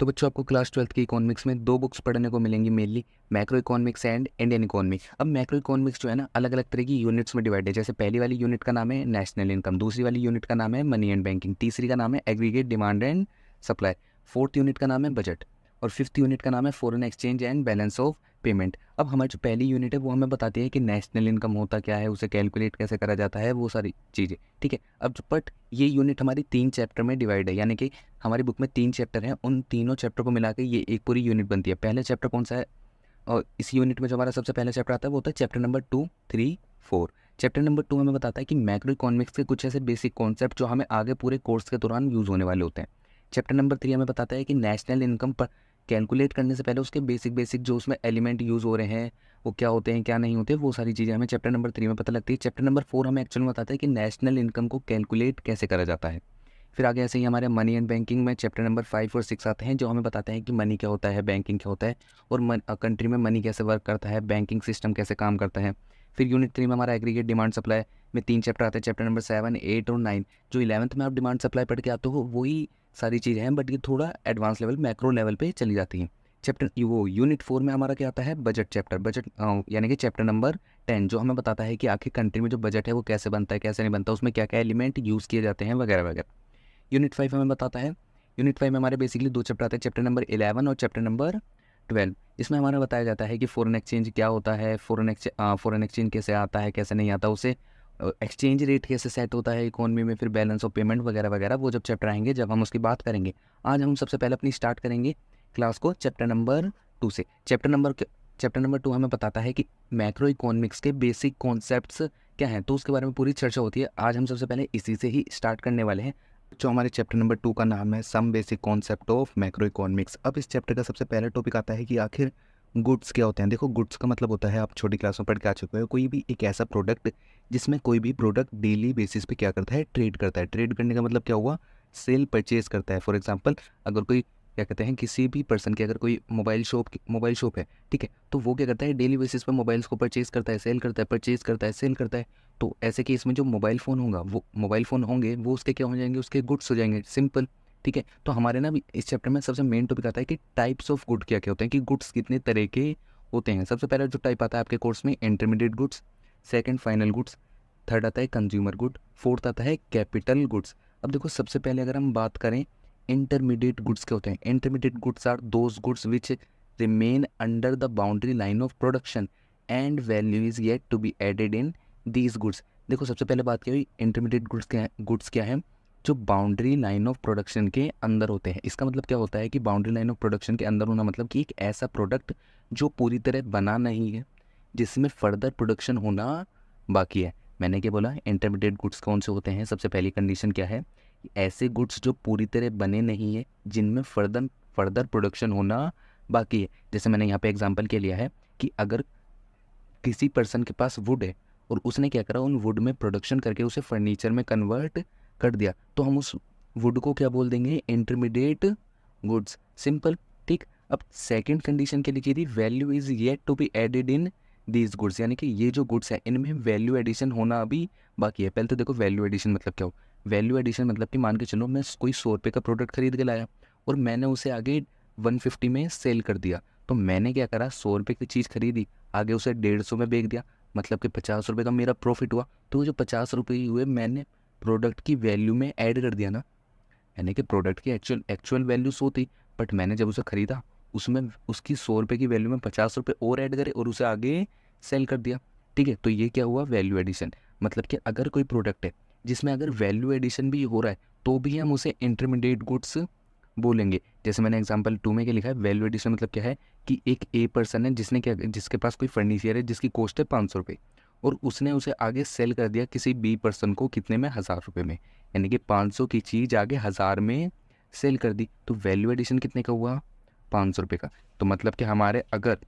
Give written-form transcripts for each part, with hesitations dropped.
तो बच्चों आपको क्लास 12th की इकोनॉमिक्स में दो बुक्स पढ़ने को मिलेंगी mainly, macro economics and Indian economy. अब मैक्रो इकोनॉमिक्स जो है ना अलग अलग तरह की यूनिट्स में डिवाइड है। जैसे पहली वाली यूनिट का नाम है नेशनल इनकम, दूसरी वाली यूनिट का नाम है मनी एंड बैंकिंग, तीसरी का नाम है aggregate demand and supply, fourth unit का नाम है बजट और फिफ्थ यूनिट का नाम है foreign exchange and balance of payment. अब हमारी जो पहली यूनिट है वो हमें बताती है कि नेशनल इनकम होता क्या है, उसे कैलकुलेट कैसे करा जाता है, वो सारी चीज़ें। ठीक है, अब बट ये यूनिट हमारी 3 चैप्टर में डिवाइड है, यानी कि हमारी बुक में 3 चैप्टर हैं, उन तीनों चैप्टर को मिला के ये एक पूरी यूनिट बनती है। पहले चैप्टर कौन सा है? और इस यूनिट में जो हमारा सबसे पहला चैप्टर आता है वो होता है चैप्टर नंबर 2, 3, 4। चैप्टर नंबर 2 हमें बताता है कि मैक्रो इकोनॉमिक्स के कुछ ऐसे बेसिक कॉन्सेप्ट जो हमें आगे पूरे कोर्स के दौरान यूज़ होने वाले होते हैं। चैप्टर नंबर 3 हमें बताता है कि नेशनल इनकम पर कैलकुलेट करने से पहले उसके बेसिक बेसिक जो उसमें एलिमेंट यूज़ हो रहे हैं वो क्या होते हैं क्या नहीं होते, वो सारी चीज़ें हमें चैप्टर नंबर 3 में पता लगती है। चैप्टर नंबर 4 हमें एक्चुअल में बताता है कि नेशनल इनकम को कैलकुलेट कैसे करा जाता है। फिर आगे ऐसे ही हमारे मनी एंड बैंकिंग में चैप्टर नंबर 5 और 6 आते हैं, जो हमें बताते हैं कि मनी क्या होता है, बैंकिंग क्या होता है और कंट्री में मनी कैसे वर्क करता है, बैंकिंग सिस्टम कैसे काम करता है। फिर यूनिट 3 में हमारा एग्रीगेट डिमांड सप्लाई में 3 चैप्टर आते हैं, चैप्टर नंबर 7, 8 और 9। जो 11th में आप डिमांड सप्लाई पढ़ के आते हो वही सारी चीज़ें हैं, बट ये थोड़ा एडवांस लेवल मैक्रो लेवल पे चली जाती हैं। चैप्टर वो यूनिट 4 में हमारा क्या आता है? बजट चैप्टर, बजट यानी कि चैप्टर नंबर 10, जो हमें बताता है कि आखिर कंट्री में जो बजट है वो कैसे बनता है, कैसे नहीं बनता, उसमें क्या क्या एलिमेंट यूज़ किए जाते हैं वगैरह वगैरह। यूनिट 5 हमें बताता है, यूनिट 5 में हमारे बेसिकली 2 चैप्टर आते हैं, चैप्टर नंबर 11 और चैप्टर नंबर 12। इसमें हमारा बताया जाता है कि फ़ॉरेन एक्सचेंज क्या होता है, फ़ॉरेन एक्सचेंज कैसे आता है, कैसे नहीं आता, उसे एक्सचेंज रेट कैसे सेट होता है इकोनॉमी में, फिर बैलेंस ऑफ पेमेंट वगैरह वगैरह। वो जब चैप्टर आएंगे जब हम उसकी बात करेंगे। आज हम सबसे पहले अपनी स्टार्ट करेंगे क्लास को चैप्टर नंबर 2 से। चैप्टर नंबर 2 हमें बताता है कि मैक्रो इकोनॉमिक्स के बेसिक कॉन्सेप्ट्स क्या हैं, तो उसके बारे में पूरी चर्चा होती है। आज हम सबसे पहले इसी से ही स्टार्ट करने वाले हैं। जो हमारे चैप्टर नंबर 2 का नाम है some basic concept of macroeconomics. अब इस चैप्टर का सबसे पहला टॉपिक आता है कि आखिर गुड्स क्या होते हैं। देखो, गुड्स का मतलब होता है, आप छोटी क्लास में पढ़ के आ चुके हो, कोई भी एक ऐसा प्रोडक्ट जिसमें कोई भी प्रोडक्ट डेली बेसिस पे क्या करता है? ट्रेड करता है। ट्रेड करने का मतलब क्या हुआ? सेल परचेज करता है। फॉर एग्जाम्पल, अगर कोई क्या कहते हैं, किसी भी पर्सन की अगर कोई मोबाइल शॉप है, ठीक है, तो वो क्या करता है? डेली बेसिस पे मोबाइल्स को परचेज करता है, सेल करता है, परचेज करता है, सेल करता है। तो ऐसे केस में जो मोबाइल फ़ोन होंगे वो उसके क्या हो जाएंगे? उसके गुड्स हो जाएंगे, सिंपल। ठीक है, तो हमारे ना इस चैप्टर में सबसे मेन टॉपिक आता है कि टाइप्स ऑफ गुड क्या क्या होते हैं, कि गुड्स कितने तरह के होते हैं। सबसे पहला जो टाइप आता है आपके कोर्स में intermediate goods, second final goods, third आता है कंज्यूमर गुड, फोर्थ आता है कैपिटल गुड्स। अब देखो, सबसे पहले अगर हम बात करें इंटरमीडिएट गुड्स क्या होते हैं। Intermediate goods are those goods which remain under the boundary line of production and value is yet to be added in these goods. देखो, सबसे पहले बात क्या हुई, इंटरमीडिएट गुड्स क्या है? जो बाउंड्री लाइन ऑफ प्रोडक्शन के अंदर होते हैं। इसका मतलब क्या होता है कि बाउंड्री लाइन ऑफ प्रोडक्शन के अंदर होना मतलब कि एक ऐसा प्रोडक्ट जो पूरी तरह बना नहीं है, जिसमें फर्दर प्रोडक्शन होना बाकी है। मैंने क्या बोला? इंटरमीडिएट गुड्स कौन से होते हैं? सबसे पहली कंडीशन क्या है? ऐसे गुड्स जो पूरी तरह बने नहीं है, जिनमें फर्दर प्रोडक्शन होना बाकी है। जैसे मैंने यहाँ पे एग्जांपल के लिया है कि अगर किसी पर्सन के पास वुड है और उसने क्या करा, उन वुड में प्रोडक्शन करके उसे फर्नीचर में कन्वर्ट कर दिया, तो हम उस वुड को क्या बोल देंगे? Intermediate goods, simple. ठीक। अब सेकंड कंडीशन के लिए थी value is yet to be added in these goods, यानी कि ये जो गुड्स है इनमें वैल्यू एडिशन होना अभी बाकी है। पहले तो देखो, वैल्यू एडिशन मतलब क्या हो? वैल्यू एडिशन मतलब कि मान के चलो मैं कोई 100 रुपये का प्रोडक्ट खरीद के लाया और मैंने उसे आगे 150 में सेल कर दिया। तो मैंने क्या करा? 100 रुपये की चीज़ खरीदी, आगे उसे 150 में बेच दिया, मतलब कि 50 रुपये का मेरा प्रॉफिट हुआ। तो जो 50 रुपये हुए मैंने प्रोडक्ट की वैल्यू में ऐड कर दिया ना, यानी कि प्रोडक्ट की एक्चुअल वैल्यू 100 थी, बट मैंने जब उसे खरीदा उसमें उसकी 100 रुपये की वैल्यू में 50 रुपये और ऐड करे और उसे आगे सेल कर दिया। ठीक है, तो ये क्या हुआ? Value addition. मतलब कि अगर कोई प्रोडक्ट है जिसमें अगर वैल्यू एडिशन भी हो रहा है तो भी हम उसे इंटरमीडिएट गुड्स बोलेंगे। जैसे मैंने एग्जांपल 2 में क्या लिखा है, वैल्यू एडिशन मतलब क्या है कि एक ए पर्सन है जिसके पास कोई फर्नीचर है जिसकी कॉस्ट है 500 रुपये, और उसने उसे आगे सेल कर दिया किसी बी पर्सन को कितने में? 1000 रुपये में, यानी कि 500 की चीज़ आगे 1000 में सेल कर दी। तो वैल्यू एडिशन कितने का हुआ? 500 रुपये का। तो मतलब कि हमारे अगर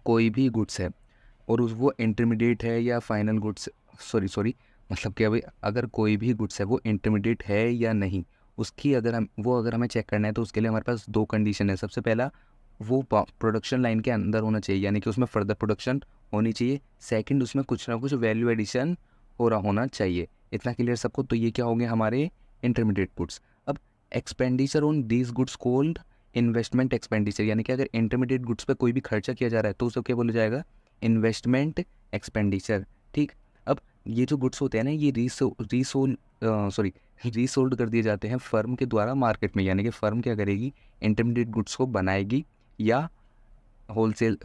कोई भी गुड्स है और वो इंटरमीडिएट है या फाइनल गुड्स, सॉरी, मतलब कि अभी अगर कोई भी गुड्स है वो इंटरमीडिएट है या नहीं, उसकी अगर हमें चेक करना है तो उसके लिए हमारे पास दो कंडीशन है। सबसे पहला, वो प्रोडक्शन लाइन के अंदर होना चाहिए, यानी कि उसमें फर्दर प्रोडक्शन होनी चाहिए। सेकंड, उसमें कुछ ना कुछ वैल्यू एडिशन हो रहा होना चाहिए। इतना क्लियर सबको? तो ये क्या होंगे? हमारे इंटरमीडिएट गुड्स। अब expenditure on these goods called investment expenditure, यानी कि अगर इंटरमीडिएट गुड्स पे कोई भी खर्चा किया जा रहा है तो उसे क्या बोला जाएगा, इन्वेस्टमेंट एक्सपेंडिचर। ठीक, अब ये जो गुड्स होते हैं ना ये रीसोल्ड कर दिए जाते हैं फर्म के द्वारा मार्केट में, यानी कि फर्म क्या करेगी, इंटरमीडिएट गुड्स को बनाएगी या होलसेल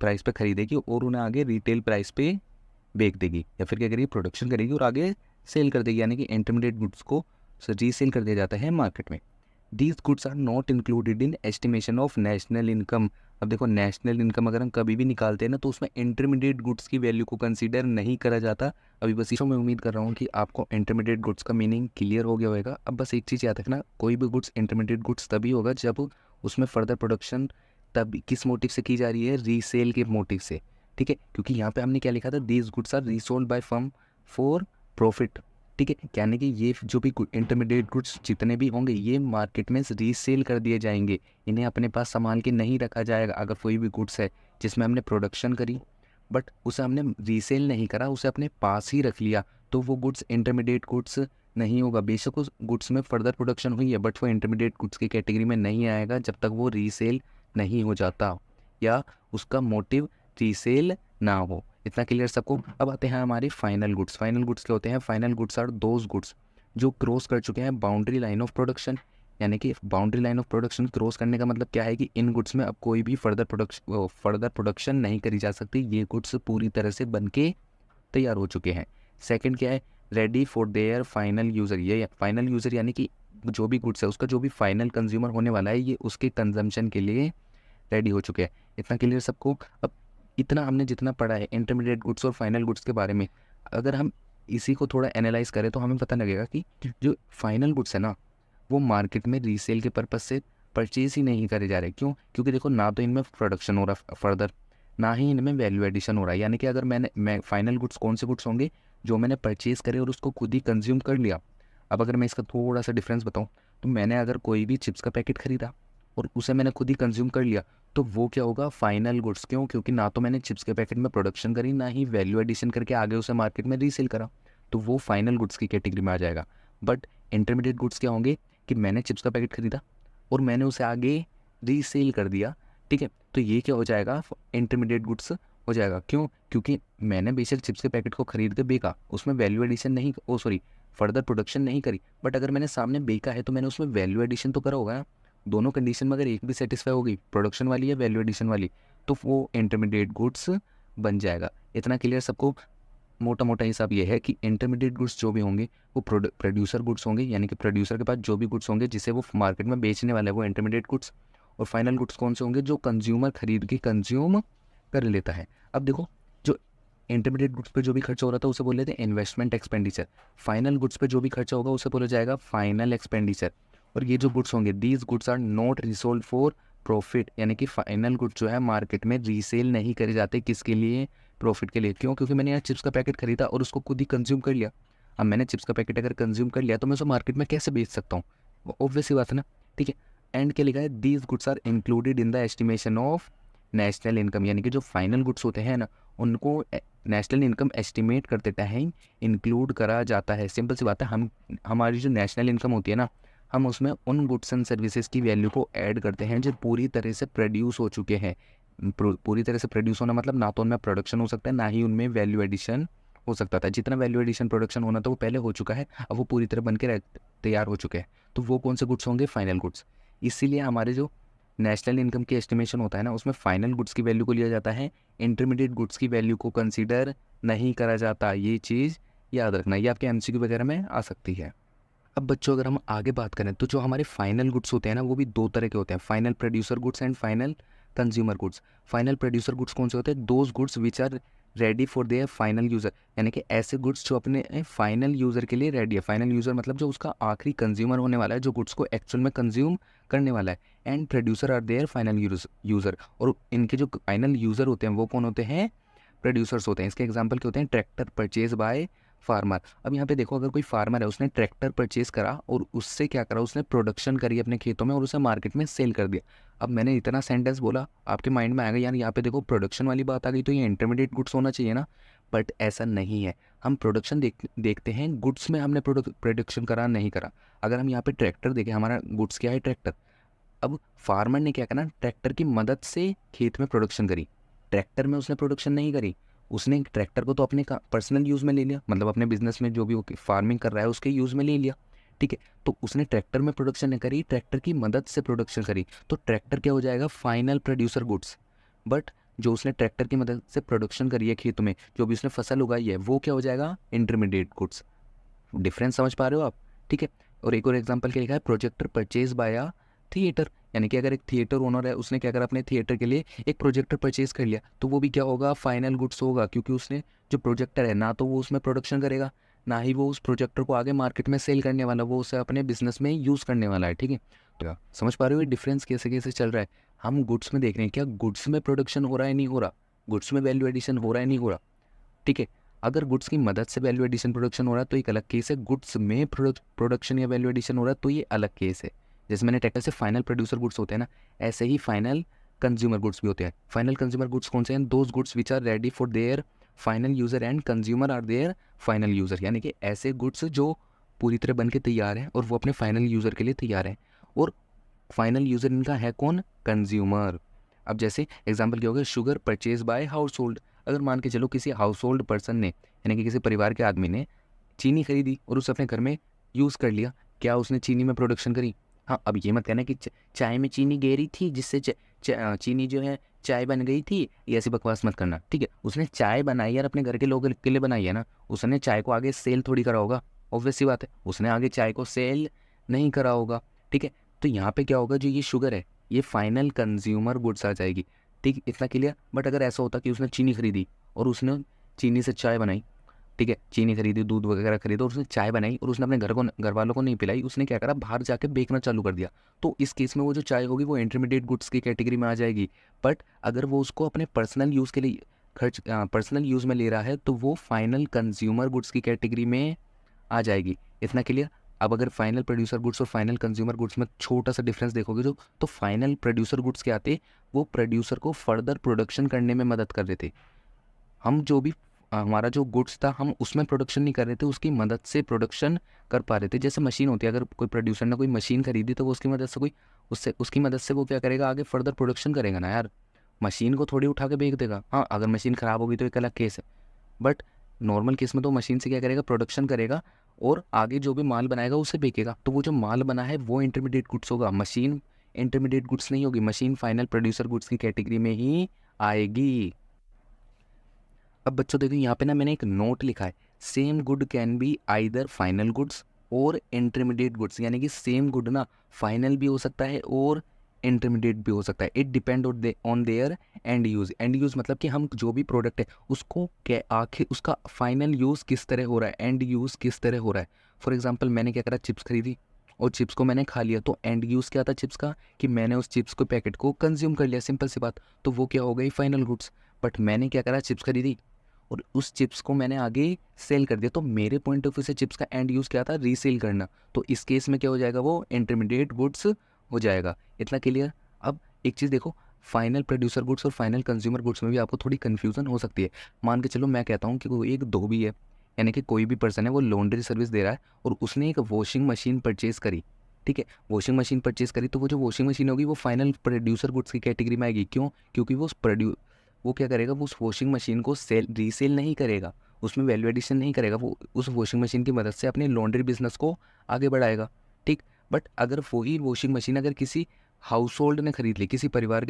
प्राइस पे खरीदेगी और उन्हें आगे रिटेल प्राइस पे बेच देगी, या फिर क्या करेगी, प्रोडक्शन करेगी और आगे सेल कर देगी, यानी कि इंटरमीडिएट गुड्स को रीसेल कर दिया जाता है मार्केट में। These goods are not included in estimation of national income. अब देखो नेशनल इनकम अगर हम कभी भी निकालते हैं ना तो उसमें इंटरमीडिएट गुड्स की वैल्यू को कंसीडर नहीं करा जाता। अभी बस इसको मैं उम्मीद कर रहा हूँ कि आपको इंटरमीडिएट गुड्स का मीनिंग क्लियर हो गया होगा। अब बस एक चीज़ याद रखना, कोई भी गुड्स इंटरमीडिएट गुड्स तभी होगा जब उसमें फर्दर प्रोडक्शन तब किस मोटिव से की जा रही है, रीसेल के मोटिव से। ठीक है, क्योंकि यहाँ पे हमने क्या लिखा था, these goods are resold by firm for profit. ठीक है, यानी कि ये जो भी इंटरमीडिएट गुड्स जितने भी होंगे ये मार्केट में रीसेल कर दिए जाएंगे, इन्हें अपने पास संभाल के नहीं रखा जाएगा। अगर कोई भी गुड्स है जिसमें हमने प्रोडक्शन करी बट उसे हमने रीसेल नहीं करा, उसे अपने पास ही रख लिया, तो वो गुड्स इंटरमीडिएट गुड्स नहीं होगा। बेशक उस गुड्स में फर्दर प्रोडक्शन हुई है बट वो इंटरमीडिएट गुड्स की कैटेगरी में नहीं आएगा जब तक वो रीसेल नहीं हो जाता या उसका मोटिव रीसेल ना हो। इतना क्लियर सबको। अब आते हैं हमारे फाइनल गुड्स। फाइनल गुड्स क्या होते हैं, final goods are those goods जो क्रॉस कर चुके हैं बाउंड्री लाइन ऑफ प्रोडक्शन। यानी कि boundary line of production cross करने का मतलब क्या है कि इन गुड्स में अब कोई भी फर्दर प्रोडक्शन नहीं करी जा सकती, ये गुड्स पूरी तरह से बन के तैयार हो चुके हैं। सेकंड क्या है, ready for their final user. ये फाइनल यूज़र यानी कि जो भी गुड्स है उसका जो भी फाइनल कंज्यूमर होने वाला है ये उसके कंजम्पशन के लिए रेडी हो चुके हैं। इतना क्लियर सबको। अब इतना हमने जितना पढ़ा है इंटरमीडिएट गुड्स और फाइनल गुड्स के बारे में, अगर हम इसी को थोड़ा एनालाइज करें तो हमें पता लगेगा कि जो फाइनल गुड्स है ना वो मार्केट में रीसेल के पर्पज़ से परचेज ही नहीं करे जा रहे। क्यों? क्योंकि देखो ना तो इनमें प्रोडक्शन हो रहा फर्दर, ना ही इनमें वैल्यू एडिशन हो रहा है। यानी कि अगर मैं फाइनल गुड्स कौन से गुड्स होंगे, जो मैंने परचेज़ करे और उसको खुद ही कंज्यूम कर लिया। अब अगर मैं इसका थोड़ा सा डिफरेंस बताऊँ तो मैंने अगर कोई भी चिप्स का पैकेट खरीदा और उसे मैंने खुद ही कंज्यूम कर लिया तो वो क्या होगा, फाइनल गुड्स। क्यों? क्योंकि ना तो मैंने चिप्स के पैकेट में प्रोडक्शन करी, ना ही वैल्यू एडिशन करके आगे उसे मार्केट में रीसेल करा, तो वो फाइनल गुड्स की कैटेगरी में आ जाएगा। बट इंटरमीडिएट गुड्स क्या होंगे कि मैंने चिप्स का पैकेट खरीदा और मैंने उसे आगे रीसेल कर दिया। ठीक है, तो ये क्या हो जाएगा, इंटरमीडिएट गुड्स हो जाएगा। क्यों? क्योंकि मैंने बेशक चिप्स के पैकेट को खरीद के बेचा, उसमें वैल्यू एडिशन नहीं, फर्दर प्रोडक्शन नहीं करी, बट अगर मैंने सामने बेचा है तो मैंने उसमें वैल्यू एडिशन तो करा होगा ना। दोनों कंडीशन में अगर एक भी सेटिस्फाई होगी, प्रोडक्शन वाली या वैल्यू एडिशन वाली, तो वो इंटरमीडिएट गुड्स बन जाएगा। इतना क्लियर सबको। मोटा मोटा हिसाब ये है कि इंटरमीडिएट गुड्स जो भी होंगे वो प्रोड्यूसर गुड्स होंगे, यानी कि प्रोड्यूसर के पास जो भी गुड्स होंगे जिसे वो मार्केट में बेचने वाला है वो इंटरमीडिएट गुड्स। और फाइनल गुड्स कौन से होंगे, जो कंज्यूमर खरीद के कंज्यूम कर लेता है। अब देखो, जो इंटरमीडिएट गुड्स पे जो भी खर्चा हो रहा था उसे बोल लेते हैं इन्वेस्टमेंट एक्सपेंडिचर। फाइनल गुड्स पे जो भी खर्चा होगा उसे बोला जाएगा फाइनल एक्सपेंडिचर। और ये जो गुड्स होंगे, these goods are not resold for profit, यानी कि फाइनल गुड्स जो है मार्केट में रीसेल नहीं करे जाते। किसके लिए? प्रॉफिट के लिए। क्यों? क्योंकि मैंने यहाँ चिप्स का पैकेट खरीदा और उसको खुद ही कंज्यूम कर लिया। अब मैंने चिप्स का पैकेट अगर कंज्यूम कर लिया तो मैं उसे मार्केट में कैसे बेच सकता हूँ, वो ऑब्वियस सी बात है ना। ठीक है, एंड क्या लिखा है, these goods are included in the estimation of national income. यानी कि जो फाइनल गुड्स होते हैं ना उनको नेशनल इनकम एस्टिमेट करते टाइम इंक्लूड करा जाता है। सिंपल सी बात है, हमारी जो नेशनल इनकम होती है ना, हम उसमें उन गुड्स एंड सर्विसेज की वैल्यू को ऐड करते हैं जो पूरी तरह से प्रोड्यूस हो चुके हैं। पूरी तरह से प्रोड्यूस होना मतलब ना तो उनमें प्रोडक्शन हो सकता है, ना ही उनमें वैल्यू एडिशन हो सकता था। जितना वैल्यू एडिशन प्रोडक्शन होना था वो पहले हो चुका है, अब वो पूरी तरह बन के तैयार हो चुके हैं। तो वो कौन से गुड्स होंगे? Final goods. इसीलिए हमारे जो नेशनल इनकम की एस्टिमेशन होता है ना उसमें फाइनल गुड्स की वैल्यू को लिया जाता है, इंटरमीडिएट गुड्स की वैल्यू को कंसीडर नहीं करा जाता। ये चीज़ याद रखना, ये आपके एमसीक्यू वगैरह में आ सकती है। अब बच्चों अगर हम आगे बात करें तो जो हमारे फाइनल गुड्स होते हैं ना वो भी दो तरह के होते हैं, final producer goods and final consumer goods. Final producer goods कौन से होते हैं? Those goods which are ready for their final user, यानी कि ऐसे गुड्स जो अपने फाइनल यूज़र के लिए रेडी है। फाइनल यूज़र मतलब जो उसका आखिरी कंज्यूमर होने वाला है, जो गुड्स को एक्चुअल में कंज्यूम करने वाला है। And producer are their final user, और इनके जो फाइनल यूज़र होते हैं वो कौन होते हैं? प्रोड्यूसर्स होते हैं। इसके एग्जांपल क्या होते हैं? Tractor purchase by farmer. अब यहाँ पे देखो, अगर कोई फार्मर है उसने ट्रैक्टर परचेज करा और उससे क्या करा, उसने प्रोडक्शन करी अपने खेतों में और उसे मार्केट में सेल कर दिया। अब मैंने इतना सेंटेंस बोला, आपके माइंड में आएगा यार यहाँ पे देखो प्रोडक्शन वाली बात आ गई तो ये इंटरमीडिएट गुड्स होना चाहिए ना, बट ऐसा नहीं है। हम प्रोडक्शन देखते हैं, गुड्स में हमने प्रोडक्शन करा नहीं करा। अगर हम यहाँ पे ट्रैक्टर देखें, हमारा गुड्स क्या है? ट्रैक्टर। अब फार्मर ने क्या करना, ट्रैक्टर की मदद से खेत में प्रोडक्शन करी। ट्रैक्टर में उसने प्रोडक्शन नहीं करी, उसने ट्रैक्टर को तो अपने पर्सनल यूज़ में ले लिया, मतलब अपने बिजनेस में जो भी वो फार्मिंग कर रहा है उसके यूज़ में ले लिया। ठीक है, तो उसने ट्रैक्टर में प्रोडक्शन नहीं करी, ट्रैक्टर की मदद से प्रोडक्शन करी, तो ट्रैक्टर क्या हो जाएगा, फाइनल प्रोड्यूसर गुड्स। बट जो उसने ट्रैक्टर की मदद से प्रोडक्शन करी है खेत में, जो भी उसने फसल उगाई है, वो क्या हो जाएगा, इंटरमीडिएट गुड्स। डिफरेंस समझ पा रहे हो आप? ठीक है। और एक और एग्जांपल क्या लिखा है, projector purchase by a theatre, यानी कि अगर एक थिएटर ओनर है, उसने क्या करा, अपने थिएटर के लिए एक प्रोजेक्टर परचेज कर लिया, तो वो भी क्या होगा, फाइनल गुड्स होगा, क्योंकि उसने जो प्रोजेक्टर है ना तो वो उसमें प्रोडक्शन करेगा, ना ही वो उस प्रोजेक्टर को आगे मार्केट में सेल करने वाला, वो उसे अपने बिजनेस में यूज़ करने वाला है। ठीक है, तो समझ पा रहे हो ये डिफरेंस कैसे कैसे चल रहा है? हम गुड्स में देख रहे हैं, क्या गुड्स में प्रोडक्शन हो रहा है, नहीं हो रहा, गुड्स में वैल्यू एडिशन हो रहा है, नहीं हो रहा। ठीक है, अगर गुड्स की मदद से वैल्यू एडिशन प्रोडक्शन हो रहा है तो एक अलग केस है, गुड्स में प्रोडक्शन या वैल्यू एडिशन हो रहा है तो ये अलग केस है। जैसे मैंने ट्रैक्टर से फाइनल प्रोड्यूसर गुड्स होते हैं ना, ऐसे ही फाइनल कंज्यूमर गुड्स भी होते हैं। फाइनल कंज्यूमर गुड्स कौन से हैं, those goods which are ready for their final user and consumer are their final user, यानी कि ऐसे गुड्स जो पूरी तरह बन के तैयार हैं और वो अपने फाइनल यूज़र के लिए तैयार हैं, और फाइनल यूज़र इनका है कौन, कंज्यूमर। अब जैसे एग्जांपल क्या होगा, sugar purchase by house hold, अगर मान के चलो किसी हाउस होल्ड पर्सन ने, यानी कि किसी परिवार के आदमी ने चीनी खरीदी और उसे अपने घर में यूज़ कर लिया, क्या उसने चीनी में प्रोडक्शन करी? हाँ, अब ये मत कहना कि चाय में चीनी गेरी थी जिससे चीनी जो है चाय बन गई थी, ये ऐसी बकवास मत करना। ठीक है, उसने चाय बनाई यार, अपने घर के लोगों के लिए बनाई है ना, उसने चाय को आगे सेल थोड़ी करा होगा, ऑब्वियस सी बात है, उसने आगे चाय को सेल नहीं करा होगा। ठीक है, तो यहाँ पे क्या होगा, जो ये शुगर है ये फाइनल कंज्यूमर गुड्स आ जाएगी। ठीक, इतना क्लियर। बट अगर ऐसा होता कि उसने चीनी खरीदी और उसने चीनी से चाय बनाई, ठीक है, चीनी खरीदी, दूध वगैरह खरीदा और उसने चाय बनाई और उसने अपने घर वालों को नहीं पिलाई, उसने क्या करा, बाहर जाके बेचना चालू कर दिया, तो इस केस में वो जो चाय होगी वो इंटरमीडिएट गुड्स की कैटेगरी में आ जाएगी। बट अगर वो उसको अपने पर्सनल यूज़ के लिए पर्सनल यूज़ में ले रहा है तो वो फाइनल कंज्यूमर गुड्स की कैटेगरी में आ जाएगी। इतना क्लियर। अब अगर फाइनल प्रोड्यूसर गुड्स और फाइनल कंज्यूमर गुड्स में छोटा सा डिफरेंस देखोगे तो फाइनल प्रोड्यूसर गुड्स के आते, वो प्रोड्यूसर को फर्दर प्रोडक्शन करने में मदद कर रहे थे। हम जो भी हमारा जो गुड्स था हम उसमें प्रोडक्शन नहीं कर रहे थे, उसकी मदद से प्रोडक्शन कर पा रहे थे। जैसे मशीन होती है, अगर कोई प्रोड्यूसर ने कोई मशीन खरीदी तो वो उसकी मदद से उसकी मदद से वो क्या करेगा, आगे फर्दर प्रोडक्शन करेगा ना यार, मशीन को थोड़ी उठा के बेच देगा। हाँ, अगर मशीन ख़राब होगी तो एक अलग केस है, बट नॉर्मल केस में तो मशीन से क्या करेगा, प्रोडक्शन करेगा और आगे जो भी माल बनाएगा उसे बेचेगा, तो वो जो माल बना है वो इंटरमीडिएट गुड्स होगा, मशीन इंटरमीडिएट गुड्स नहीं होगी, मशीन फाइनल प्रोड्यूसर गुड्स की कैटेगरी में ही आएगी। अब बच्चों देखो यहाँ पे ना मैंने एक नोट लिखा है, same good can be either final goods और इंटरमीडिएट गुड्स, यानी कि सेम गुड ना फाइनल भी हो सकता है और इंटरमीडिएट भी हो सकता है। It depend on their and use. And use मतलब कि हम जो भी प्रोडक्ट है उसको क्या आखिर उसका फाइनल यूज़ किस तरह हो रहा है, एंड यूज़ किस तरह हो रहा है। फॉर एग्जाम्पल मैंने क्या करा, चिप्स खरीदी और चिप्स को मैंने खा लिया, तो एंड यूज़ क्या था चिप्स का, कि मैंने उस चिप्स को पैकेट को कंज्यूम कर लिया, सिंपल सी बात, तो वो क्या हो गई, फाइनल गुड्स। बट मैंने क्या करा, चिप्स खरीदी और उस चिप्स को मैंने आगे सेल कर दिया, तो मेरे पॉइंट ऑफ व्यू से चिप्स का एंड यूज़ क्या था, रीसेल करना, तो इस केस में क्या हो जाएगा, वो इंटरमीडिएट गुड्स हो जाएगा। इतना क्लियर। अब एक चीज़ देखो, फाइनल प्रोड्यूसर गुड्स और फाइनल कंज्यूमर गुड्स में भी आपको थोड़ी कन्फ्यूज़न हो सकती है। मान के चलो मैं कहता हूँ कि कोई एक धोबी है, यानी कि कोई भी पर्सन है वो लॉन्ड्री सर्विस दे रहा है और उसने एक वॉशिंग मशीन परचेज़ करी। ठीक है, वॉशिंग मशीन परचेज़ करी तो वो जो वॉशिंग मशीन होगी वो फाइनल प्रोड्यूसर गुड्स की कैटेगरी में आएगी। क्यों? क्योंकि वो क्या करेगा, वो उस वॉशिंग मशीन को रीसेल नहीं करेगा, उसमें वैल्यू एडिशन नहीं करेगा, वो उस वॉशिंग मशीन की मदद से अपने लॉन्ड्री बिजनेस को आगे बढ़ाएगा। ठीक, बट अगर वही वॉशिंग मशीन अगर किसी हाउस होल्ड ने खरीद ली, किसी परिवार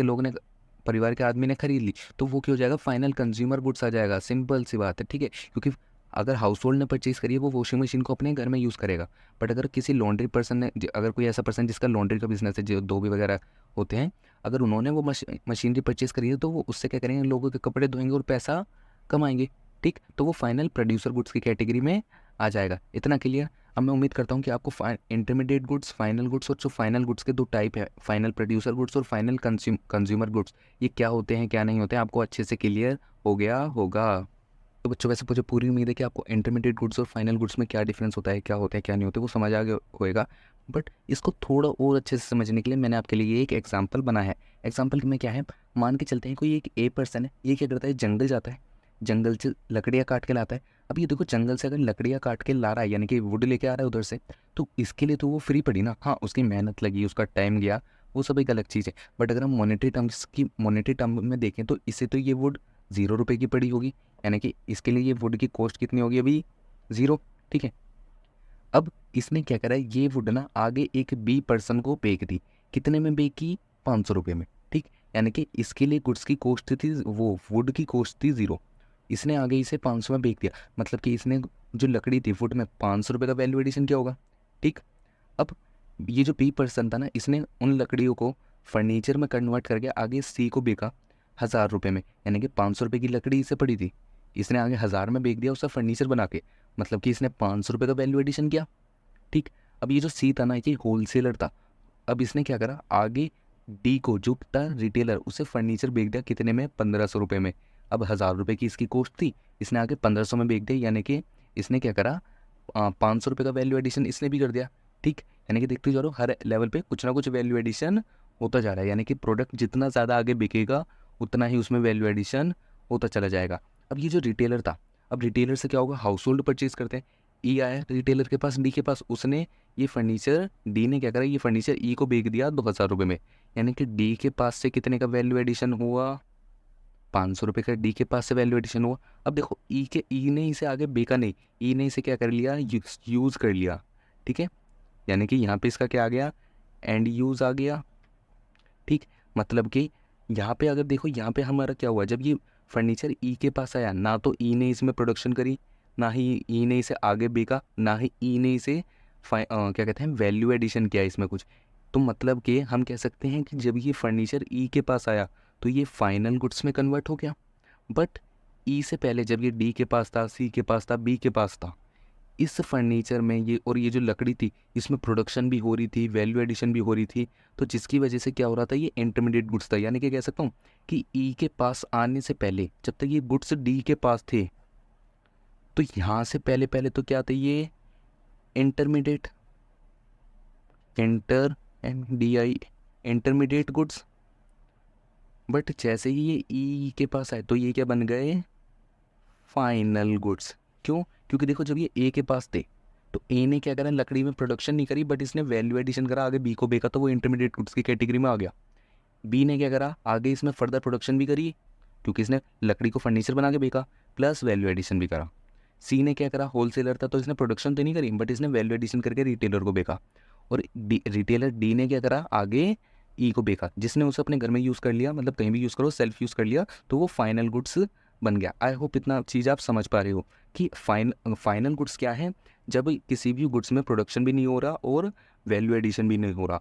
के आदमी ने खरीद ली, तो वो क्या हो जाएगा, फाइनल कंज्यूमर गुड्स आ जाएगा, सिंपल सी बात है। ठीक है, क्योंकि अगर हाउस होल्ड ने परचेज़ करी है वो वॉशिंग मशीन को अपने घर में यूज़ करेगा। बट अगर किसी लॉन्ड्री पर्सन ने, अगर कोई ऐसा पर्सन जिसका लॉन्ड्री का बिजनेस है, जो धोबी वगैरह होते हैं, अगर उन्होंने वो मशीनरी परचेज़ करी है तो वो उससे क्या करेंगे, लोगों के कपड़े धोएंगे और पैसा कमाएंगे। ठीक, तो वो फाइनल प्रोड्यूसर गुड्स की कैटेगरी में आ जाएगा। इतना क्लियर। अब मैं उम्मीद करता हूँ कि आपको इंटरमीडिएट गुड्स, फाइनल गुड्स, और जो फाइनल गुड्स के दो टाइप है, फाइनल प्रोड्यूसर गुड्स और फाइनल कंज्यूमर गुड्स, ये क्या होते हैं क्या नहीं होते हैं, आपको अच्छे से क्लियर हो गया होगा। तो बच्चों वैसे मुझे पूरी उम्मीद है कि आपको इंटरमीडिएट गुड्स और फाइनल गुड्स में क्या डिफरेंस होता है, क्या होता है क्या नहीं होता है, वो समझ आ गया होएगा। बट इसको थोड़ा और अच्छे से समझने के लिए मैंने आपके लिए एक एग्जांपल बनाया है। एग्जांपल में क्या है, मान के चलते हैं कोई एक ए पर्सन है, ये क्या करता है, जंगल जाता है, जंगल से लकड़ियाँ काट के लाता है। अब ये देखो, जंगल से अगर लकड़ियाँ काट के ला रहा है, यानी कि वुड लेके आ रहा है उधर से, तो इसके लिए तो वो फ्री पड़ी ना, हाँ उसकी मेहनत लगी, उसका टाइम गया, वो सब एक अलग चीज़ है। बट अगर हम मॉनेटरी टर्म में देखें तो इसे तो ये वुड 0 रुपये की पड़ी होगी, यानी कि इसके लिए ये वुड की कॉस्ट कितनी होगी अभी 0, ठीक है। अब इसने क्या करा, ये वुड ना आगे एक बी पर्सन को बेच दी, कितने में बेची 500 रुपये में, ठीक। यानी कि इसके लिए गुड्स की कॉस्ट थी, वो वुड की कॉस्ट थी 0, इसने आगे इसे 500 में बेच दिया, मतलब कि इसने जो लकड़ी थी वुड में 500 रुपये का वैल्यू एडिशन किया होगा, ठीक। अब ये जो बी पर्सन था ना, इसने उन लकड़ियों को फर्नीचर में कन्वर्ट करके आगे सी को बेचा 1000 रुपये में, यानी कि 500 रुपये की लकड़ी इसे पड़ी थी, इसने आगे 1000 में बेच दिया उसका फर्नीचर बना के, मतलब कि इसने 500 रुपये का वैल्यू एडिशन किया, ठीक। अब ये जो सी था ना, ये होलसेलर था, अब इसने क्या करा, आगे डी को जो था रिटेलर, उसे फर्नीचर बेच दिया कितने में 1500 रुपये में। अब 1000 रुपये की इसकी कॉस्ट थी, इसने आगे 1500 में बेच दिया, यानी कि इसने क्या करा 500 रुपये का वैल्यू एडिशन इसने भी कर दिया, ठीक। यानी कि देखते जा रहे हो हर लेवल पे कुछ ना कुछ वैल्यू एडिशन होता जा रहा है, यानी कि प्रोडक्ट जितना ज़्यादा आगे बिकेगा उतना ही उसमें वैल्यू एडिशन होता चला जाएगा। अब ये जो रिटेलर था, अब रिटेलर से क्या होगा, हाउस होल्ड परचेज करते हैं, ई आया रिटेलर के पास, डी के पास, उसने ये फर्नीचर, डी ने क्या करा, ये फर्नीचर ई को बेच दिया 2000 रुपये में, यानी कि डी के पास से कितने का वैल्यू एडिशन हुआ 500 रुपये का डी के पास से वैल्यू एडिशन हुआ। अब देखो ई ने इसे आगे बेचा नहीं, ई ने इसे क्या कर लिया, यूज़ कर लिया, ठीक है। यानी कि यहाँ पे इसका क्या आ गया, एंड यूज़ आ गया, ठीक। मतलब कि यहाँ पे अगर देखो, यहाँ पे हमारा क्या हुआ, जब ये फर्नीचर ई के पास आया, ना तो ई ने इसमें प्रोडक्शन करी, ना ही ई ने इसे आगे बेचा, ना ही ई ने इसे क्या कहते हैं वैल्यू एडिशन किया इसमें कुछ। तो मतलब कि हम कह सकते हैं कि जब ये फर्नीचर ई के पास आया तो ये फाइनल गुड्स में कन्वर्ट हो गया, बट ई से पहले जब ये डी के पास था, सी के पास था, बी के पास था, इस फर्नीचर में ये और ये जो लकड़ी थी इसमें प्रोडक्शन भी हो रही थी, वैल्यू एडिशन भी हो रही थी, तो जिसकी वजह से क्या हो रहा था, ये इंटरमीडिएट गुड्स था। यानी कि कह सकता हूँ कि ई के पास आने से पहले जब तक ये गुड्स डी के पास थे, तो यहाँ से पहले पहले तो क्या थे, ये intermediate, inter and D I, intermediate goods. But जैसे ही ये ई के पास आए तो ये क्या बन गए, फाइनल गुड्स। क्यों, क्योंकि देखो जब ये ए के पास थे तो ए ने क्या करा, लकड़ी में प्रोडक्शन नहीं करी, बट इसने वैल्यू एडिशन करा, आगे बी को बेचा, तो वो इंटरमीडिएट गुड्स की कैटेगरी में आ गया। बी ने क्या करा, आगे इसमें फर्दर प्रोडक्शन भी करी, क्योंकि इसने लकड़ी को फर्नीचर बना के बेचा, प्लस वैल्यू एडिशन भी करा। सी ने क्या करा, होलसेलर था तो इसने प्रोडक्शन तो नहीं करी, बट इसने वैल्यू एडिशन करके रिटेलर को बेचा। और रिटेलर डी ने क्या करा, आगे ई को बेचा, जिसने उसे अपने घर में यूज़ कर लिया, मतलब कहीं भी यूज़ करो, सेल्फ यूज़ कर लिया, तो वो फाइनल गुड्स बन गया। आई होप इतना चीज़ आप समझ पा रहे हो कि फाइनल गुड्स क्या है, जब किसी भी गुड्स में प्रोडक्शन भी नहीं हो रहा और वैल्यू एडिशन भी नहीं हो रहा।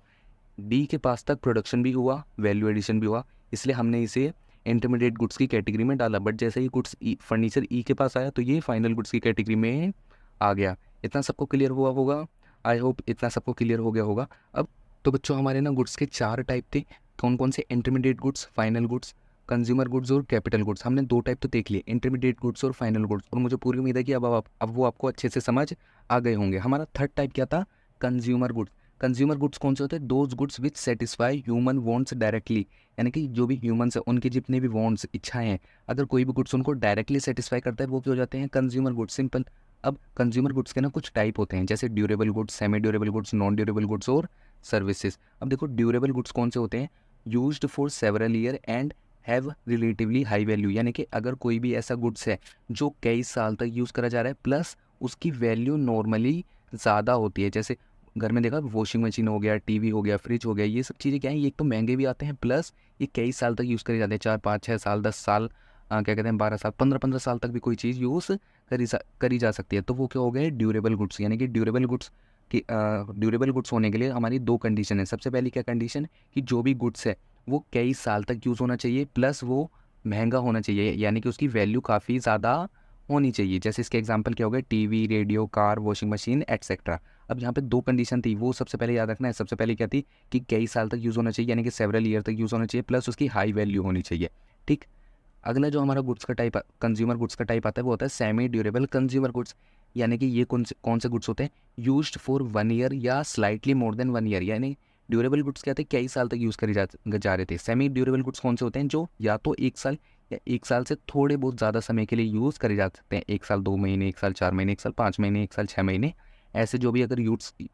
डी के पास तक प्रोडक्शन भी हुआ, वैल्यू एडिशन भी हुआ, इसलिए हमने इसे इंटरमीडिएट गुड्स की कैटेगरी में डाला, बट जैसे ही गुड्स फर्नीचर ई के पास आया तो ये फाइनल गुड्स की कैटेगरी में आ गया। इतना सबको क्लियर हुआ होगा, आई होप इतना सबको क्लियर हो गया होगा। अब तो बच्चों हमारे ना गुड्स के 4 टाइप थे, कौन कौन से, intermediate goods, final goods, consumer goods और कैपिटल गुड्स। हमने 2 टाइप तो देख लिए, इंटरमीडिएट गुड्स और फाइनल गुड्स, और मुझे पूरी उम्मीद है कि अब वो आपको अच्छे से समझ आ गए होंगे। हमारा थर्ड टाइप क्या था, कंज्यूमर गुड्स। कंज्यूमर गुड्स कौन से होते हैं, those goods which satisfy human wants directly, यानी कि जो भी ह्यूमन्स हैं उनके जितने भी वांट्स, इच्छाएं हैं, अगर कोई भी गुड्स उनको डायरेक्टली सेटिस्फाई करता है वो क्या हो जाते हैं, कंज्यूमर गुड्स, सिंपल। अब कंज्यूमर गुड्स के ना कुछ टाइप होते हैं, जैसे durable goods, semi durable goods, non durable goods और सर्विसेज। अब देखो ड्यूरेबल गुड्स कौन से होते हैं, used for several year and have relatively high value, यानी कि अगर कोई भी ऐसा गुड्स है जो कई साल तक यूज़ करा जा रहा है, प्लस उसकी वैल्यू नॉर्मली ज़्यादा होती है, जैसे घर में देखा वॉशिंग मशीन हो गया, टीवी हो गया, फ्रिज हो गया, ये सब चीज़ें क्या है, ये एक तो महंगे भी आते हैं, प्लस ये कई साल तक यूज़ करे जाते हैं, 4 5 6 साल 10 साल, क्या कहते हैं 12 साल 15 साल तक भी कोई चीज़ यूज़ करी जा सकती है, तो वो क्या हो गए ड्यूरेबल गुड्स। यानी कि ड्यूरेबल गुड्स कि ड्यूरेबल गुड्स होने के लिए हमारी 2 कंडीशन है। सबसे पहली क्या कंडीशन है कि जो भी गुड्स है वो कई साल तक यूज़ होना चाहिए, प्लस वो महंगा होना चाहिए, यानी कि उसकी वैल्यू काफ़ी ज़्यादा होनी चाहिए। जैसे इसके एग्जांपल क्या हो गए, TV, radio, car, washing machine etcetera. अब यहाँ पे 2 कंडीशन थी, वो सबसे पहले याद रखना है। सबसे पहले क्या थी कि कई साल तक यूज़ होना चाहिए, यानी कि सेवरल ईयर तक यूज़ होना चाहिए, प्लस उसकी हाई वैल्यू होनी चाहिए, ठीक। अगला जो हमारा गुड्स का टाइप, कंज्यूमर गुड्स का टाइप आता है, वो होता है सेमी ड्यूरेबल कंज्यूमर गुड्स, यानी कि ये कौन से गुड्स होते हैं, यूज्ड फॉर 1 ईयर या स्लाइटली मोर देन 1 ईयर। यानी ड्यूरेबल गुड्स क्या थे, कई साल तक यूज़ करे जा रहे थे। सेमी ड्यूरेबल गुड्स कौन से होते हैं, जो या तो 1 साल या 1 साल से थोड़े बहुत ज़्यादा समय के लिए यूज़ करे जा सकते हैं, 1 साल 2 महीने, 1 साल 4 महीने, 1 साल 5 महीने, 1 साल 6 महीने, ऐसे जो भी अगर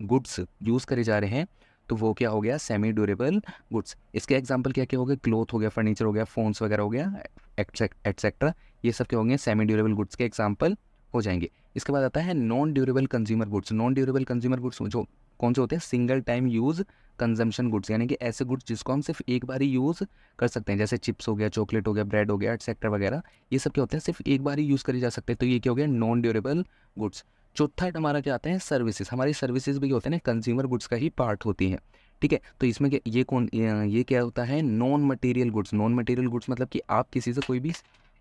गुड्स यूज़ करे जा रहे हैं तो वो क्या हो गया, सेमी ड्यूरेबल गुड्स। इसके एग्जांपल क्या क्या हो गए, क्लोथ हो गया, फर्नीचर हो गया, फोन्स वगैरह हो गया, एटसेट्रा, ये सब क्या होंगे, सेमी ड्यूरेबल गुड्स के एग्जांपल हो जाएंगे। इसके बाद आता है non durable consumer goods. Non durable consumer goods जो कौन से होते हैं, single time use consumption goods, यानी कि ऐसे गुड्स जिसको हम सिर्फ एक बार ही यूज़ कर सकते हैं, जैसे चिप्स हो गया, चॉकलेट हो गया, ब्रेड हो गया, एटसेट्रा वगैरह, ये सब क्या होते हैं, सिर्फ एक बार ही यूज़ करे जा सकते हैं। तो ये क्या हो गया, नॉन ड्यूरेबल गुड्स। चौथा हमारा क्या आता है, सर्विसेज। हमारी सर्विसेज भी होते हैं ना, कंज्यूमर गुड्स का ही पार्ट होती हैं, ठीक है। तो इसमें ये क्या होता है, non material goods. Non material goods मतलब कि आप किसी से कोई भी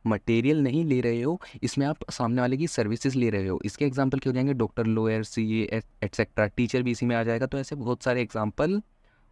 मटेरियल नहीं ले रहे हो, इसमें आप सामने वाले की सर्विसेज ले रहे हो। इसके एग्जांपल क्या हो जाएंगे, doctor, lawyer, CA etcetera, teacher भी इसी में आ जाएगा। तो ऐसे बहुत सारे एग्जांपल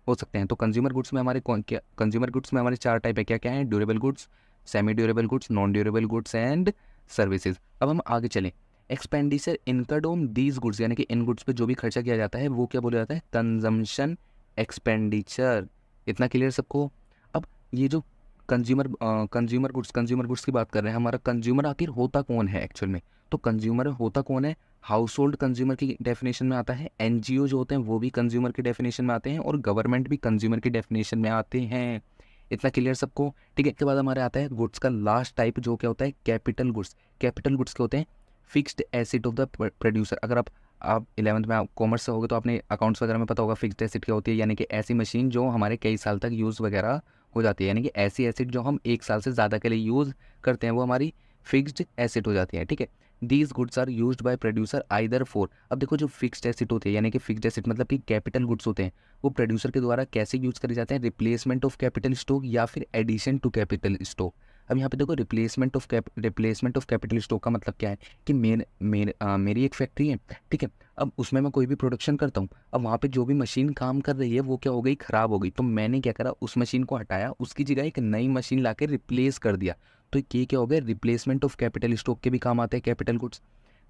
हो सकते हैं। तो कंज्यूमर गुड्स में हमारे कंज्यूमर गुड्स में हमारे 4 टाइप है, क्या क्या है, durable goods, semi durable goods, non durable goods and services. अब हम आगे चलें, expenditure incurred on these goods, यानी कि इन गुड्स पे जो भी खर्चा किया जाता है वो क्या बोला जाता है, कंजम्पशन एक्सपेंडिचर। इतना क्लियर सबको। अब ये जो कंज्यूमर गुड्स की बात कर रहे हैं, हमारा कंज्यूमर आखिर होता कौन है एक्चुअल में। तो कंज्यूमर होता कौन है, हाउस होल्ड कंज्यूमर की डेफिनेशन में आता है, एनजीओ जो होते हैं वो भी कंज्यूमर की डेफिनेशन में आते हैं, और गवर्नमेंट भी कंज्यूमर की डेफिनेशन में आते हैं। इतना क्लियर सबको, ठीक है। इसके बाद हमारे आता है गुड्स का लास्ट टाइप, जो क्या होता है, कैपिटल गुड्स। कैपिटल गुड्स क्या होते हैं, fixed asset of the producer. अगर आप 11th में कॉमर्स से होगे तो आपने अकाउंट्स वगैरह में पता होगा फिक्स्ड एसेट क्या होती है, यानी कि ऐसी मशीन जो हमारे कई साल तक यूज़ वगैरह हो जाती है, यानी कि ऐसी एसेट जो हम 1 साल से ज़्यादा के लिए यूज़ करते हैं वो हमारी फिक्स्ड एसेट हो जाती है, ठीक है। These goods are used by producer either for. अब देखो जो फिक्स्ड एसेट होती है, यानी कि फिक्स्ड एसेट मतलब कि कैपिटल गुड्स होते हैं, वो प्रोड्यूसर के द्वारा कैसे यूज करे जाते हैं, रिप्लेसमेंट ऑफ कैपिटल स्टॉक या फिर एडिशन टू कैपिटल स्टॉक। अब यहाँ पे देखो रिप्लेसमेंट ऑफ कैपिटल स्टॉक का मतलब क्या है कि मेरी एक फैक्ट्री है, ठीक है। अब उसमें मैं कोई भी प्रोडक्शन करता हूँ, अब वहाँ पे जो भी मशीन काम कर रही है वो क्या हो गई, ख़राब हो गई, तो मैंने क्या करा, उस मशीन को हटाया, उसकी जगह एक नई मशीन ला के रिप्लेस कर दिया। तो ये क्या हो गया, रिप्लेसमेंट ऑफ कैपिटल स्टॉक के भी काम आते हैं कैपिटल गुड्स।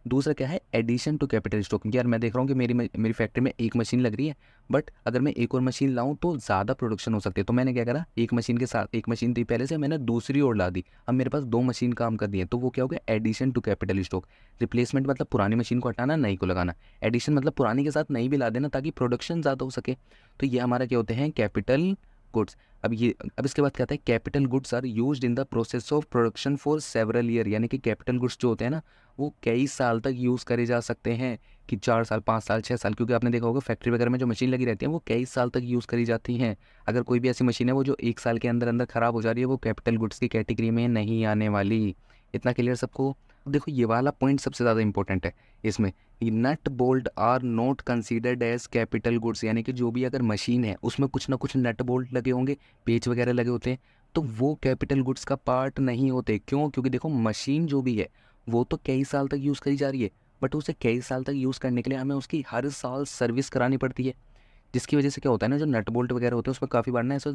दूसरा क्या है, एडिशन टू कैपिटल स्टॉक। यार मैं देख रहा हूँ कि मेरी फैक्ट्री में एक मशीन लग रही है, बट अगर मैं एक और मशीन लाऊं तो ज़्यादा प्रोडक्शन हो सकती है। तो मैंने क्या करा, एक मशीन के साथ एक मशीन थी पहले से, मैंने दूसरी और ला दी, अब मेरे पास 2 मशीन काम कर दी है। तो वो क्या हो गया, addition to capital stock. Replacement मतलब पुरानी मशीन को हटाना, नई को लगाना। एडिशन मतलब पुरानी के साथ नई भी ला देना ताकि प्रोडक्शन ज़्यादा हो सके। तो ये हमारा क्या होते हैं, कैपिटल गुड्स। अब इसके बाद क्या आता है, capital goods are used in the process of production for several year, यानी कि कैपिटल गुड्स जो होते हैं ना वो कई साल तक यूज़ करे जा सकते हैं, कि 4 साल, 5 साल, 6 साल, क्योंकि आपने देखा होगा फैक्ट्री वगैरह में जो मशीन लगी रहती है वो कई साल तक यूज़ करी जाती हैं। अगर कोई भी ऐसी मशीन है वो जो 1 साल के अंदर अंदर ख़राब हो जा रही है, वो कैपिटल गुड्स की कैटेगरी में नहीं आने वाली। इतना क्लियर सबको। अब देखो ये वाला पॉइंट सबसे ज़्यादा इंपॉर्टेंट है इसमें, nut bolt are not considered as capital goods, यानी कि जो भी अगर मशीन है उसमें कुछ ना कुछ नट बोल्ट लगे होंगे, पेच वगैरह लगे होते हैं, तो वो कैपिटल गुड्स का पार्ट नहीं होते। क्यों, क्योंकि देखो मशीन जो भी है वो तो कई साल तक यूज़ करी जा रही है, बट उसे कई साल तक यूज़ करने के लिए हमें उसकी हर साल सर्विस करानी पड़ती है, जिसकी वजह से क्या होता है ना, जो नट बोल्ट वगैरह होते हैं उसमें काफ़ी बार ना ऐसा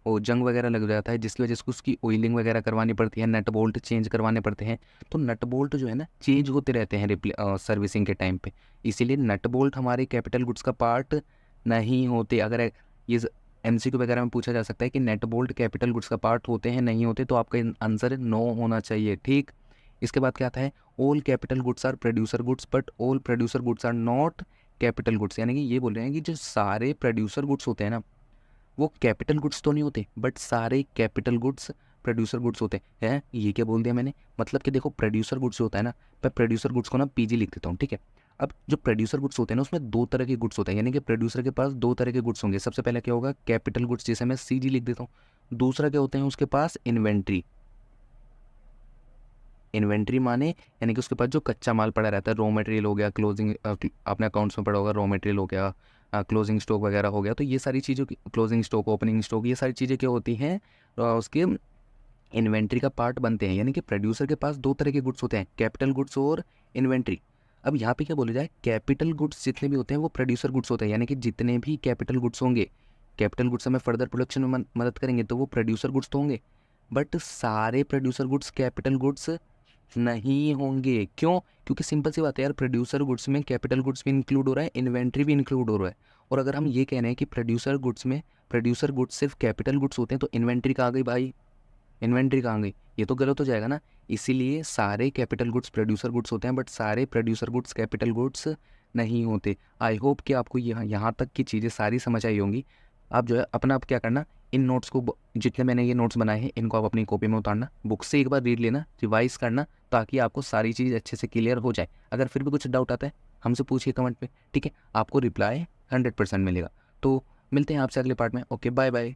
वो जंग वगैरह लग जाता है, जिसकी वजह से उसकी ऑयलिंग वगैरह करवानी पड़ती है, नट बोल्ट चेंज करवाने पड़ते हैं। तो नट बोल्ट जो है ना चेंज होते रहते हैं सर्विसिंग के टाइम पे, इसीलिए नट बोल्ट हमारे कैपिटल गुड्स का पार्ट नहीं होते। अगर ये एमसीक्यू वगैरह में पूछा जा सकता है कि नेट बोल्ट कैपिटल गुड्स का पार्ट होते हैं नहीं होते, तो आपका आंसर नो होना चाहिए, ठीक। इसके बाद क्या आता है, all capital goods are producer goods but all producer goods are not capital goods, यानी कि ये बोल रहे हैं कि जो सारे प्रोड्यूसर गुड्स होते हैं ना वो कैपिटल गुड्स तो नहीं होते, बट सारे कैपिटल गुड्स प्रोड्यूसर गुड्स होते हैं। ये क्या बोल दिया मैंने, मतलब कि देखो प्रोड्यूसर गुड्स होता है ना, मैं प्रोड्यूसर गुड्स को ना पीजी लिख देता हूँ, ठीक है। अब जो प्रोड्यूसर गुड्स होते हैं ना उसमें 2 तरह के गुड्स होते हैं, यानी कि प्रोड्यूसर के पास 2 तरह के गुड्स होंगे। सबसे पहले क्या होगा, कैपिटल गुड्स, जिसे मैं सीजी लिख देता हूँ। दूसरा क्या होते हैं उसके पास, इन्वेंट्री। इन्वेंट्री माने यानी कि उसके पास जो कच्चा माल पड़ा रहता है, रॉ मटेरियल हो गया, क्लोजिंग, आपने अकाउंट्स में पढ़ा होगा, रॉ मटेरियल हो गया, क्लोजिंग स्टॉक वगैरह हो गया। तो ये सारी चीज़ों की, क्लोजिंग स्टॉक, ओपनिंग स्टॉक, ये सारी चीज़ें क्या होती हैं, उसके इन्वेंट्री का पार्ट बनते हैं। यानी कि प्रोड्यूसर के पास 2 तरह के गुड्स होते हैं, कैपिटल गुड्स और इन्वेंट्री। अब यहाँ पे क्या बोला जाए, कैपिटल गुड्स जितने भी होते हैं वो प्रोड्यूसर गुड्स होते हैं, यानी कि जितने भी कैपिटल गुड्स होंगे, कैपिटल गुड्स हमें फर्दर प्रोडक्शन में मदद करेंगे, तो वो प्रोड्यूसर गुड्स तो होंगे। बट सारे प्रोड्यूसर गुड्स कैपिटल गुड्स नहीं होंगे। क्यों, क्योंकि सिंपल सी बात है यार, प्रोड्यूसर गुड्स में कैपिटल गुड्स भी इंक्लूड हो रहा है, इन्वेंट्री भी इंक्लूड हो रहा है। और अगर हम ये कह रहे हैं कि प्रोड्यूसर गुड्स में प्रोड्यूसर गुड्स सिर्फ कैपिटल गुड्स होते हैं, तो इन्वेंट्री कहाँ गई भाई, इन्वेंट्री कहाँ गई, ये तो गलत हो जाएगा ना। इसीलिए सारे कैपिटल गुड्स प्रोड्यूसर गुड्स होते हैं, बट सारे प्रोड्यूसर गुड्स कैपिटल गुड्स नहीं होते। आई होप कि आपको यहाँ यहाँ तक की चीज़ें सारी समझ आई होंगी। आप जो है अपना आप क्या करना, इन नोट्स को जितने मैंने ये नोट्स बनाए हैं इनको आप अपनी कॉपी में उतारना, बुक से एक बार रीड लेना, रिवाइज करना, ताकि आपको सारी चीज़ अच्छे से क्लियर हो जाए। अगर फिर भी कुछ डाउट आता है हमसे पूछिए कमेंट पे, ठीक है? आपको रिप्लाई 100% मिलेगा। तो मिलते हैं आपसे अगले पार्ट में। Okay, bye bye.